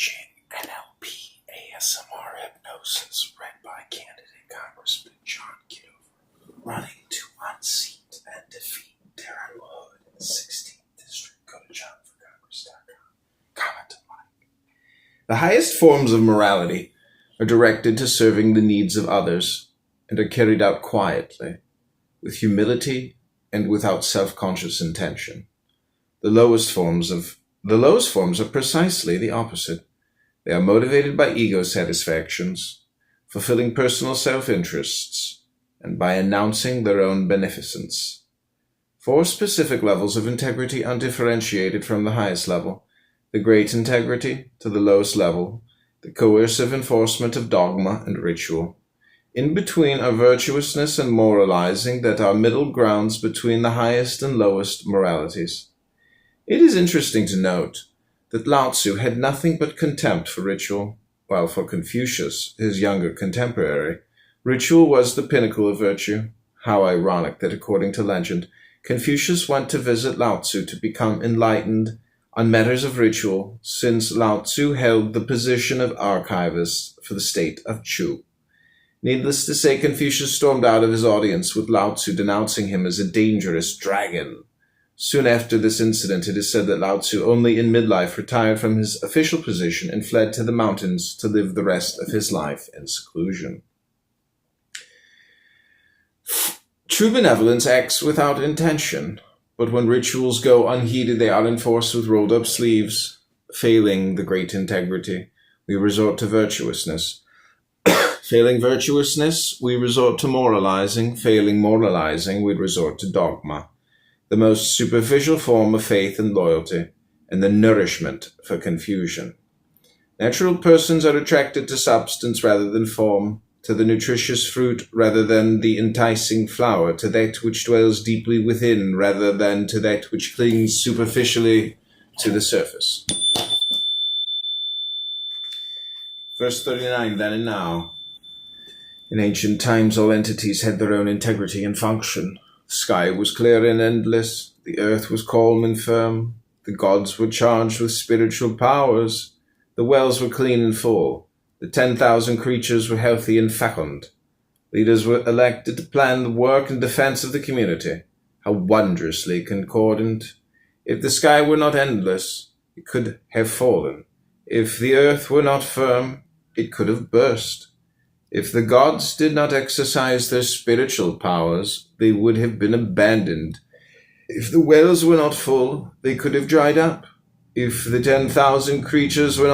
engaging NLP ASMR hypnosis read by candidate Congressman John Kidover, running to unseat and defeat Darren Hood in the 16th District. Go to johnforcongress.com. Comment and like. The highest forms of morality are directed to serving the needs of others and are carried out quietly, with humility and without self-conscious intention. The lowest forms are precisely the opposite. They are motivated by ego satisfactions, fulfilling personal self-interests, and by announcing their own beneficence. 4 specific levels of integrity are differentiated from the highest level: the great integrity to the lowest level, the coercive enforcement of dogma and ritual. In between are virtuousness and moralizing that are middle grounds between the highest and lowest moralities. It is interesting to note that Lao Tzu had nothing but contempt for ritual, while for Confucius, his younger contemporary, ritual was the pinnacle of virtue. How ironic that, according to legend, Confucius went to visit Lao Tzu to become enlightened on matters of ritual, since Lao Tzu held the position of archivist for the state of Chu. Needless to say, Confucius stormed out of his audience with Lao Tzu denouncing him as a dangerous dragon. Soon after this incident, it is said that Lao Tzu, only in midlife, retired from his official position and fled to the mountains to live the rest of his life in seclusion. True benevolence acts without intention, but when rituals go unheeded, they are enforced with rolled-up sleeves. Failing the great integrity, we resort to virtuousness. Failing virtuousness, we resort to moralizing. Failing moralizing, we resort to dogma, the most superficial form of faith and loyalty, and the nourishment for confusion. Natural persons are attracted to substance rather than form, to the nutritious fruit rather than the enticing flower, to that which dwells deeply within rather than to that which clings superficially to the surface. Verse 39, then and now. In ancient times, all entities had their own integrity and function. The sky was clear and endless, the earth was calm and firm, the gods were charged with spiritual powers, the wells were clean and full, the 10,000 creatures were healthy and fecund. Leaders were elected to plan the work and defense of the community. How wondrously concordant! If the sky were not endless, it could have fallen. If the earth were not firm, it could have burst. If the gods did not exercise their spiritual powers, they would have been abandoned. If the wells were not full, they could have dried up. If the 10,000 creatures were